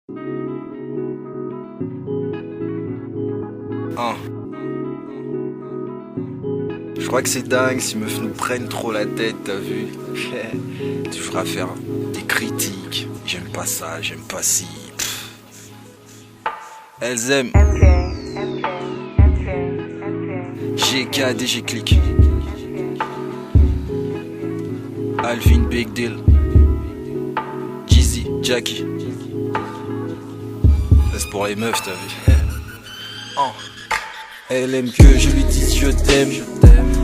Hein. Je crois que c'est dingue si meufs nous prennent trop la tête, t'as vu? Toujours à faire des critiques. J'aime pas ça, j'aime pas ci. Elles aiment. GKD, j'ai cliqué. Alvin, Big Deal. Jeezy, Jackie. Ça c'est pour les meufs, t'as vu? Elle aime que je lui dise je t'aime.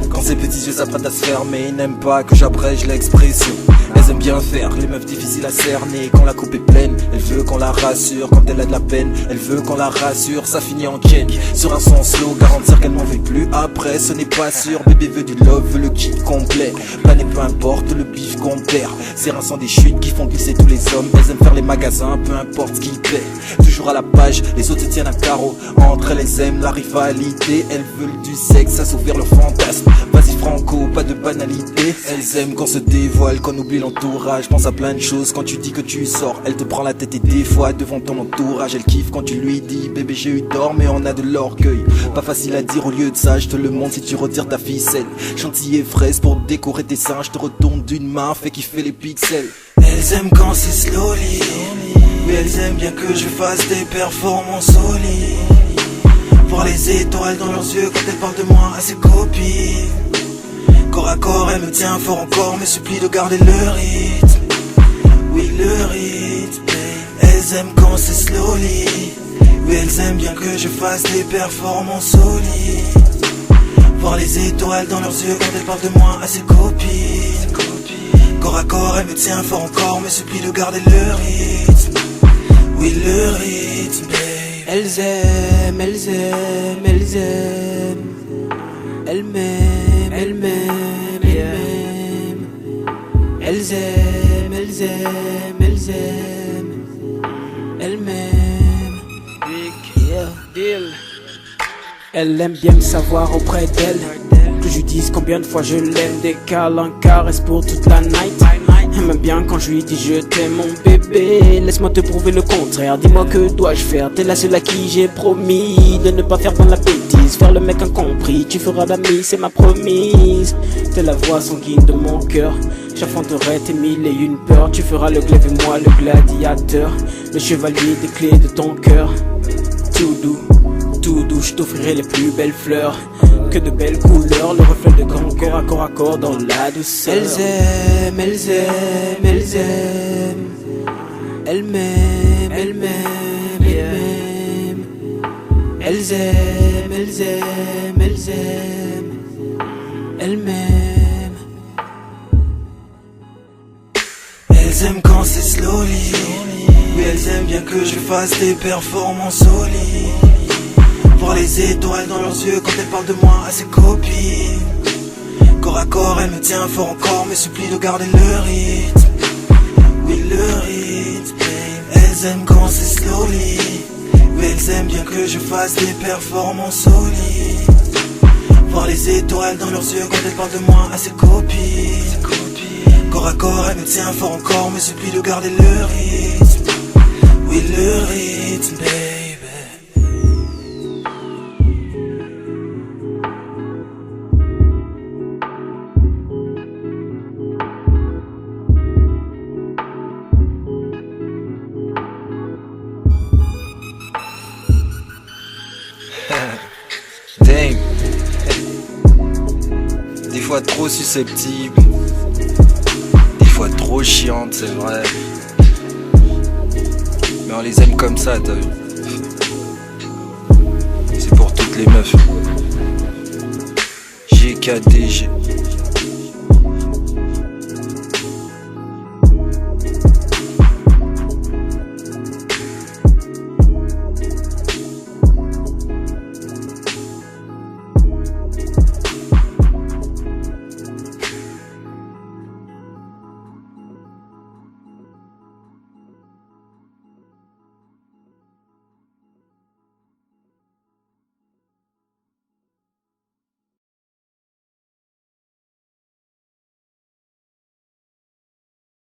Quand ses petits yeux s'apprêtent à se fermer, ils n'aiment pas que j'abrège l'expression. Elles aiment bien faire les meufs difficiles à cerner. Quand la coupe est pleine, elle veut qu'on la rassure. Quand elle a de la peine, elle veut qu'on la rassure. Ça finit en ken sur un son slow, garantir qu'elle n'en veut plus après, ce n'est pas sûr. Bébé veut du love, veut le kit complet. Planer peu importe le bif qu'on perd. C'est un sang des chutes qui font glisser tous les hommes. Elles aiment faire les magasins, peu importe ce qui paie. Toujours à la page, les autres se tiennent à carreau. Entre elles aiment la rivalité. Elles veulent du sexe, à s'ouvrir leur fantasme. Vas-y franco, pas de banalité. Elles aiment qu'on se dévoile, qu'on oublie l'entourage. Pense à plein de choses quand tu dis que tu sors. Elle te prend la tête et des fois devant ton entourage. Elle kiffe quand tu lui dis bébé j'ai eu tort mais on a de l'orgueil. Pas facile à dire, au lieu de ça je te le montre si tu retires ta ficelle. Chantilly et fraise pour décorer tes seins. Je te retourne d'une main, fais kiffer les pixels. Elles aiment quand c'est slowly, mais elles aiment bien que je fasse des performances solides. Voir les étoiles dans leurs yeux quand elles parlent de moi à ses copines. Corps à corps, elle me tient fort encore, me supplie de garder le rythme. Oui, le rythme. Elles aiment quand c'est slowly. Oui, elles aiment bien que je fasse des performances solides. Voir les étoiles dans leurs yeux quand elles parlent de moi à ses copines. Corps à corps, elle me tient fort encore, me supplie de garder le rythme. Oui, le rythme, babe. Elles aiment, elles aiment, elles aiment. Elles m'aiment, elles m'aiment, elles m'aiment. Elles aiment, elles aiment, elles aiment. Elles m'aiment. Big Deal. Elle aime bien me savoir auprès d'elle. Que je lui dise combien de fois je l'aime. Des câlins, caresses pour toute la night. Elle m'aime bien quand je lui dis je t'aime mon bébé. Laisse-moi te prouver le contraire. Dis-moi que dois-je faire. T'es la seule à qui j'ai promis de ne pas faire dans la bêtise. Faire le mec incompris. Tu feras l'ami, c'est ma promise. T'es la voix sanguine de mon cœur. J'affronterai tes mille et une peurs. Tu feras le glaive et moi le gladiateur. Le chevalier des clés de ton cœur. Tout doux, je t'offrirai les plus belles fleurs. Que de belles couleurs, le reflet de grand corps à corps dans la douceur. Elles aiment, elles aiment, elles aiment. Elles m'aiment, elles m'aiment, elles m'aiment. Elles aiment, elles aiment, elles aiment. Elles m'aiment. Elles aiment quand c'est slowly. Oui, elles aiment bien que je fasse des performances solides. Voir les étoiles dans leurs yeux quand elles parlent de moi à ses copines. Corps à corps, elle me tient fort encore, me supplie de garder le rythme. Oui, le rythme, babe. Elles aiment quand c'est slowly. Oui, elles aiment bien que je fasse des performances solides. Voir les étoiles dans leurs yeux quand elles parlent de moi à ses copines. Corps à corps, elle me tient fort encore, me supplie de garder le rythme. Oui, le rythme, baby. Damn. Des fois trop susceptible, des fois trop chiante, c'est vrai. Mais on les aime comme ça, t'as vu. C'est pour toutes les meufs. GKDG.